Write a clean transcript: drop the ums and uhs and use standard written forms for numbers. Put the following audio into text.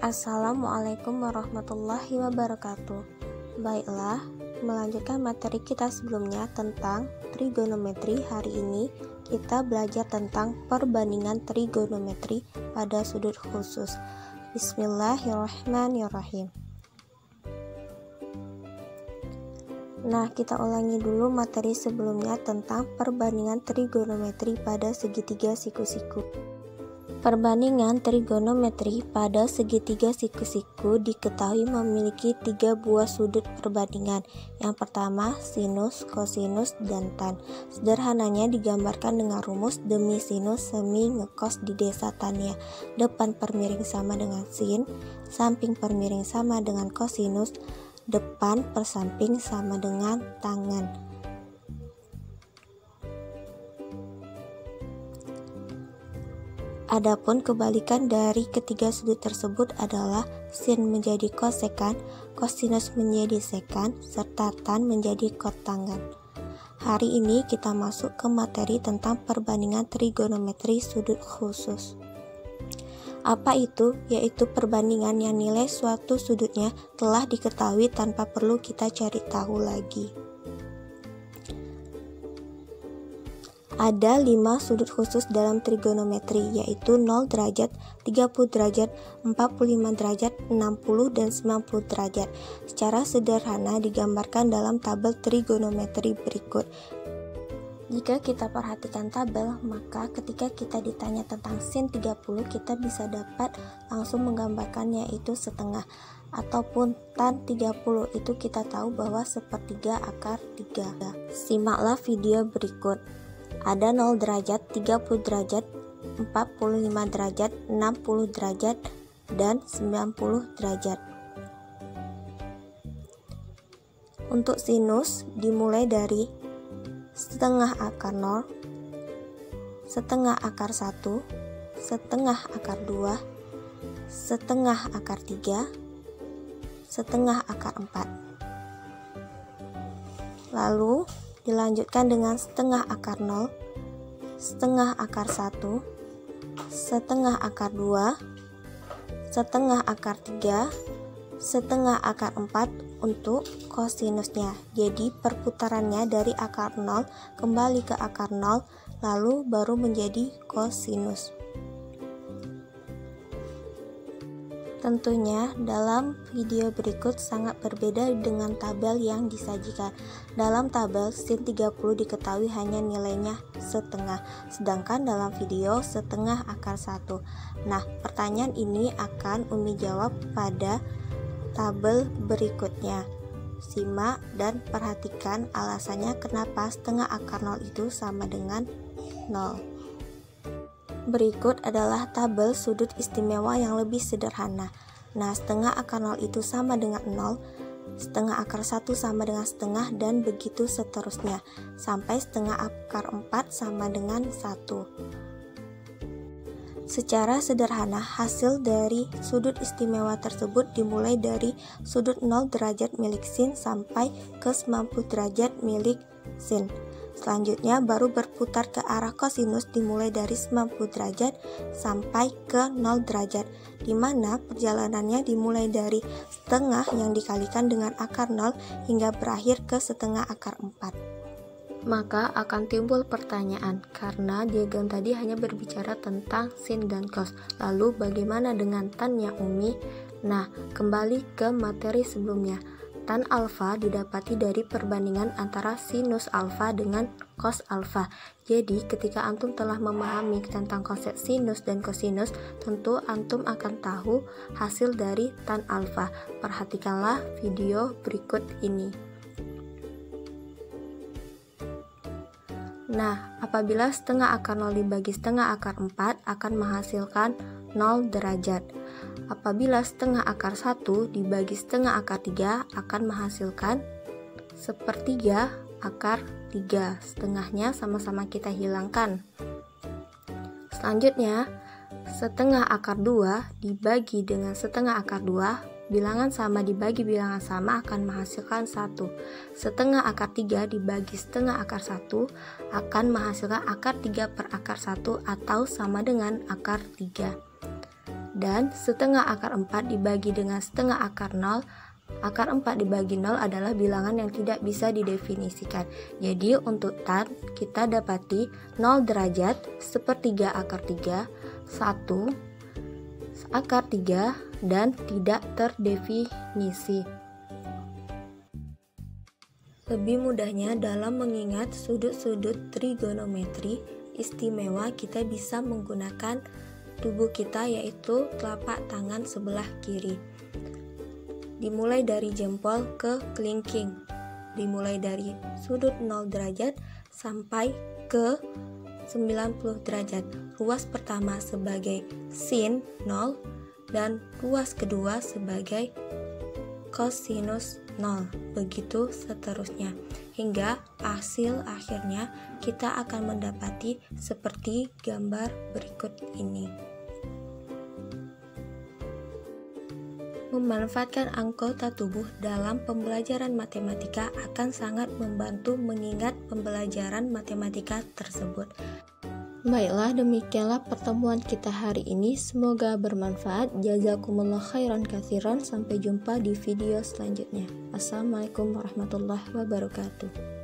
Assalamualaikum warahmatullahi wabarakatuh. Baiklah, melanjutkan materi kita sebelumnya tentang trigonometri. Hari ini kita belajar tentang perbandingan trigonometri pada sudut khusus. Bismillahirrahmanirrahim. Nah, kita ulangi dulu materi sebelumnya tentang perbandingan trigonometri pada segitiga siku-siku. Perbandingan trigonometri pada segitiga siku-siku diketahui memiliki 3 buah sudut perbandingan. Yang pertama, sinus, kosinus, dan tan. Sederhananya digambarkan dengan rumus demi sinus semi ngekos di desa tania. Depan permiring sama dengan sin, samping permiring sama dengan kosinus, depan persamping sama dengan tangan. Adapun kebalikan dari ketiga sudut tersebut adalah sin menjadi kosekan, kosinus menjadi sekan, serta tan menjadi kot tangan. Hari ini kita masuk ke materi tentang perbandingan trigonometri sudut khusus. Apa itu? Yaitu perbandingan yang nilai suatu sudutnya telah diketahui tanpa perlu kita cari tahu lagi. Ada 5 sudut khusus dalam trigonometri, yaitu 0 derajat, 30 derajat, 45 derajat, 60, dan 90 derajat. Secara sederhana digambarkan dalam tabel trigonometri berikut. Jika kita perhatikan tabel, maka ketika kita ditanya tentang sin 30, kita bisa dapat langsung menggambarkannya, yaitu setengah. Ataupun tan 30 itu kita tahu bahwa sepertiga akar 3. Simaklah video berikut. Ada 0 derajat, 30 derajat, 45 derajat, 60 derajat, dan 90 derajat. Untuk sinus dimulai dari setengah akar 0, setengah akar 1, setengah akar 2, setengah akar 3, setengah akar 4. Lalu dilanjutkan dengan setengah akar 0, setengah akar 1, setengah akar 2, setengah akar 3, setengah akar 4 untuk kosinusnya. Jadi perputarannya dari akar 0 kembali ke akar 0, lalu baru menjadi kosinus. Tentunya dalam video berikut sangat berbeda dengan tabel yang disajikan. Dalam tabel sin 30 diketahui hanya nilainya setengah, sedangkan dalam video setengah akar 1. Nah, pertanyaan ini akan Umi jawab pada tabel berikutnya. Simak dan perhatikan alasannya kenapa setengah akar 0 itu sama dengan 0. Berikut adalah tabel sudut istimewa yang lebih sederhana. Nah, setengah akar 0 itu sama dengan 0, setengah akar 1 sama dengan setengah, dan begitu seterusnya, sampai setengah akar 4 sama dengan 1. Secara sederhana, hasil dari sudut istimewa tersebut dimulai dari sudut 0 derajat milik sin sampai ke 90 derajat milik sin. Selanjutnya baru berputar ke arah kosinus dimulai dari 90 derajat sampai ke 0 derajat, di mana perjalanannya dimulai dari setengah yang dikalikan dengan akar 0 hingga berakhir ke setengah akar 4. Maka akan timbul pertanyaan, karena diagram tadi hanya berbicara tentang sin dan cos, lalu bagaimana dengan tan ya Umi? Nah, kembali ke materi sebelumnya. Tan alfa didapati dari perbandingan antara sinus alfa dengan cos alfa. Jadi ketika antum telah memahami tentang konsep sinus dan kosinus, tentu antum akan tahu hasil dari tan alfa. Perhatikanlah video berikut ini. Nah, apabila setengah akar 0 dibagi setengah akar 4 akan menghasilkan 0 derajat. Apabila setengah akar 1 dibagi setengah akar 3 akan menghasilkan sepertiga akar 3. Setengahnya sama-sama kita hilangkan. Selanjutnya, setengah akar 2 dibagi dengan setengah akar 2, bilangan sama dibagi bilangan sama akan menghasilkan 1. Setengah akar 3 dibagi setengah akar 1 akan menghasilkan akar 3 per akar 1 atau sama dengan akar 3. Dan setengah akar 4 dibagi dengan setengah akar 0. Akar 4 dibagi 0 adalah bilangan yang tidak bisa didefinisikan. Jadi untuk tan kita dapati 0 derajat, sepertiga akar 3, 1 akar 3, dan tidak terdefinisi. Lebih mudahnya dalam mengingat sudut-sudut trigonometri istimewa, kita bisa menggunakan tubuh kita, yaitu telapak tangan sebelah kiri. Dimulai dari jempol ke kelingking, dimulai dari sudut 0 derajat sampai ke 90 derajat. Ruas pertama sebagai sin 0 dan ruas kedua sebagai kosinus 0, begitu seterusnya, hingga hasil akhirnya kita akan mendapati seperti gambar berikut ini. Memanfaatkan anggota tubuh dalam pembelajaran matematika akan sangat membantu mengingat pembelajaran matematika tersebut. Baiklah, demikianlah pertemuan kita hari ini. Semoga bermanfaat. Jazakumullah khairan katsiran. Sampai jumpa di video selanjutnya. Assalamualaikum warahmatullahi wabarakatuh.